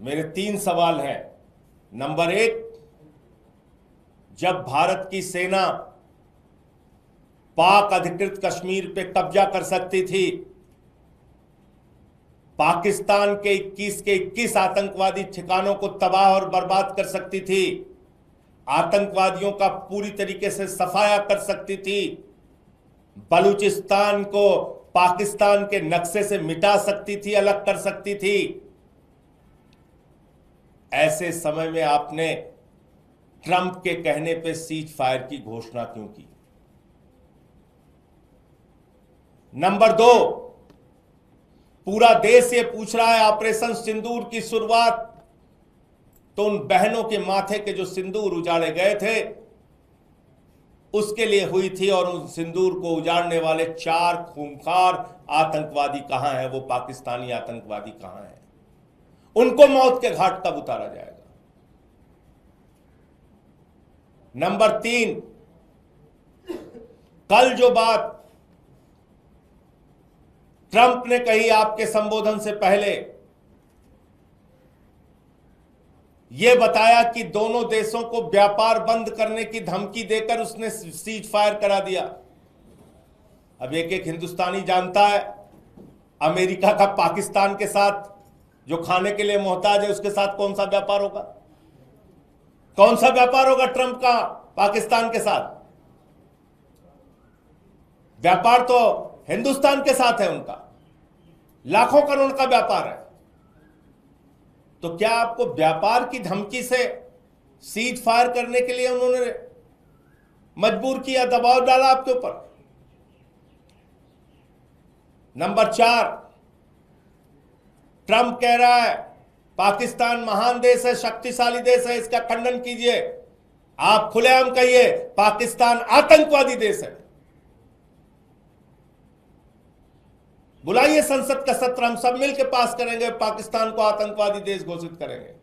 मेरे 3 सवाल हैं। नंबर 1, जब भारत की सेना पाक अधिकृत कश्मीर पे कब्जा कर सकती थी, पाकिस्तान के 21 आतंकवादी ठिकानों को तबाह और बर्बाद कर सकती थी, आतंकवादियों का पूरी तरीके से सफाया कर सकती थी, बलूचिस्तान को पाकिस्तान के नक्शे से मिटा सकती थी, अलग कर सकती थी, ऐसे समय में आपने ट्रंप के कहने पे सीज फायर की घोषणा क्यों की? नंबर 2, पूरा देश ये पूछ रहा है, ऑपरेशन सिंदूर की शुरुआत तो उन बहनों के माथे के जो सिंदूर उजाड़े गए थे उसके लिए हुई थी, और उन सिंदूर को उजाड़ने वाले 4 खूंखार आतंकवादी कहां हैं? वो पाकिस्तानी आतंकवादी कहां हैं? उनको मौत के घाट कब उतारा जाएगा? नंबर 3, कल जो बात ट्रंप ने कही आपके संबोधन से पहले, यह बताया कि दोनों देशों को व्यापार बंद करने की धमकी देकर उसने सीज फायर करा दिया। अब एक हिंदुस्तानी जानता है अमेरिका का पाकिस्तान के साथ जो खाने के लिए मोहताज है उसके साथ कौन सा व्यापार होगा? कौन सा व्यापार होगा ट्रंप का पाकिस्तान के साथ? व्यापार तो हिंदुस्तान के साथ है, उनका लाखों करोड़ का व्यापार है। तो क्या आपको व्यापार की धमकी से सीज फायर करने के लिए उन्होंने मजबूर किया, दबाव डाला आपके ऊपर? नंबर 4, ट्रंप कह रहा है पाकिस्तान महान देश है, शक्तिशाली देश है, इसका खंडन कीजिए। आप खुलेआम कहिए पाकिस्तान आतंकवादी देश है। बुलाइए संसद का सत्र, हम सब मिलकर पास करेंगे, पाकिस्तान को आतंकवादी देश घोषित करेंगे।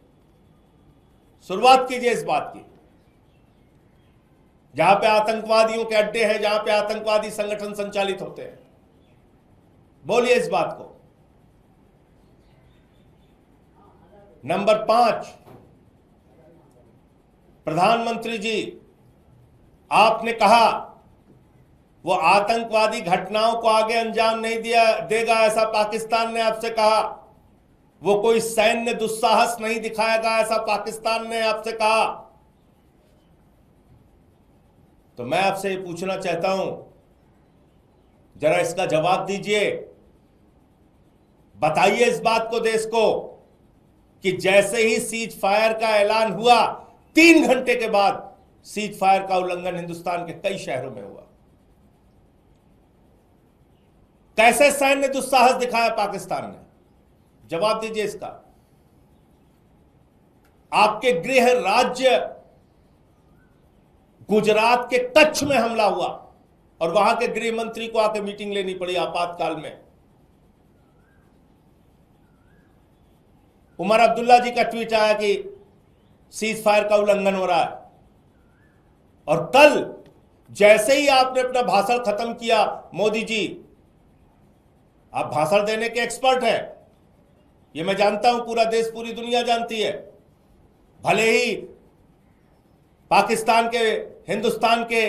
शुरुआत कीजिए इस बात की। जहां पे आतंकवादियों के अड्डे हैं, जहां पे आतंकवादी संगठन संचालित होते हैं, बोलिए इस बात को। नंबर 5, प्रधानमंत्री जी, आपने कहा वो आतंकवादी घटनाओं को आगे अंजाम नहीं देगा, ऐसा पाकिस्तान ने आपसे कहा। वो कोई सैन्य दुस्साहस नहीं दिखाएगा, ऐसा पाकिस्तान ने आपसे कहा। तो मैं आपसे ये पूछना चाहता हूं, जरा इसका जवाब दीजिए। बताइए इस बात को देश को कि जैसे ही सीज फायर का ऐलान हुआ, 3 घंटे के बाद सीज फायर का उल्लंघन हिंदुस्तान के कई शहरों में हुआ। कैसे सैन्य दुस्साहस दिखाया पाकिस्तान ने? जवाब दीजिए इसका। आपके गृह राज्य गुजरात के कच्छ में हमला हुआ और वहां के गृह मंत्री को आके मीटिंग लेनी पड़ी आपातकाल में। उमर अब्दुल्ला जी का ट्वीट आया कि सीज फायर का उल्लंघन हो रहा है, और कल जैसे ही आपने अपना भाषण खत्म किया, मोदी जी, आप भाषण देने के एक्सपर्ट हैं, ये मैं जानता हूं, पूरा देश पूरी दुनिया जानती है। भले ही पाकिस्तान के, हिंदुस्तान के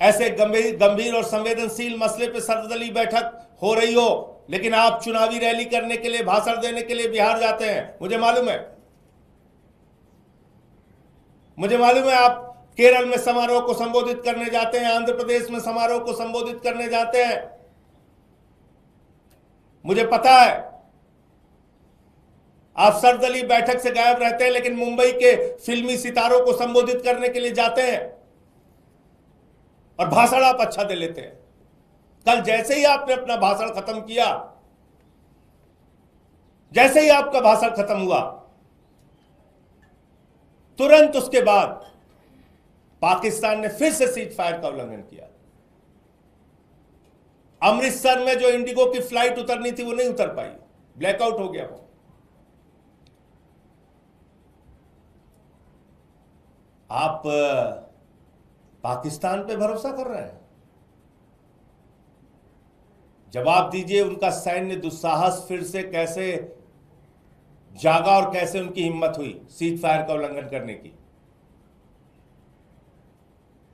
ऐसे गंभीर और संवेदनशील मसले पे सर्वदलीय बैठक हो रही हो, लेकिन आप चुनावी रैली करने के लिए, भाषण देने के लिए बिहार जाते हैं। मुझे मालूम है, आप केरल में समारोह को संबोधित करने जाते हैं, आंध्र प्रदेश में समारोह को संबोधित करने जाते हैं। मुझे पता है आप सर्वदलीय बैठक से गायब रहते हैं, लेकिन मुंबई के फिल्मी सितारों को संबोधित करने के लिए जाते हैं और भाषण आप अच्छा दे लेते हैं। कल जैसे ही आपने अपना भाषण खत्म किया, जैसे ही आपका भाषण खत्म हुआ, तुरंत उसके बाद पाकिस्तान ने फिर से सीज फायर का उल्लंघन किया। अमृतसर में जो इंडिगो की फ्लाइट उतरनी थी वो नहीं उतर पाई, ब्लैकआउट हो गया वो। आप पाकिस्तान पे भरोसा कर रहे हैं? जवाब दीजिए, उनका सैन्य दुस्साहस फिर से कैसे जागा और कैसे उनकी हिम्मत हुई सीज फायर का उल्लंघन करने की।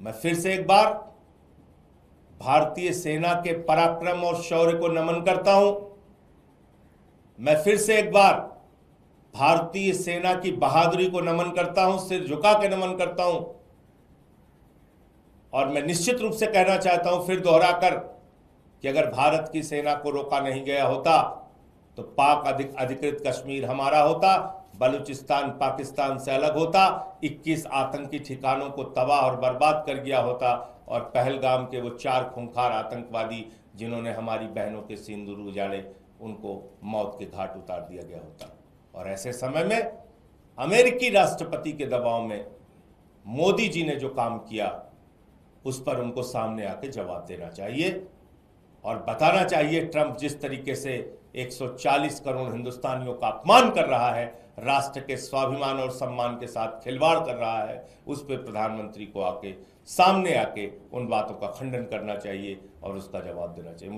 मैं फिर से एक बार भारतीय सेना के पराक्रम और शौर्य को नमन करता हूं। मैं फिर से एक बार भारतीय सेना की बहादुरी को नमन करता हूं, सिर झुका के नमन करता हूं। और मैं निश्चित रूप से कहना चाहता हूं फिर दोहराकर कि अगर भारत की सेना को रोका नहीं गया होता तो पाक अधिकृत कश्मीर हमारा होता, बलूचिस्तान पाकिस्तान से अलग होता, 21 आतंकी ठिकानों को तबाह और बर्बाद कर गया होता और पहलगाम के वो 4 खूंखार आतंकवादी जिन्होंने हमारी बहनों के सिंदूर उजाड़े, उनको मौत के घाट उतार दिया गया होता। और ऐसे समय में अमेरिकी राष्ट्रपति के दबाव में मोदी जी ने जो काम किया उस पर उनको सामने आके जवाब देना चाहिए और बताना चाहिए ट्रंप जिस तरीके से 140 करोड़ हिंदुस्तानियों का अपमान कर रहा है, राष्ट्र के स्वाभिमान और सम्मान के साथ खिलवाड़ कर रहा है, उस पर प्रधानमंत्री को आके सामने आके उन बातों का खंडन करना चाहिए और उसका जवाब देना चाहिए।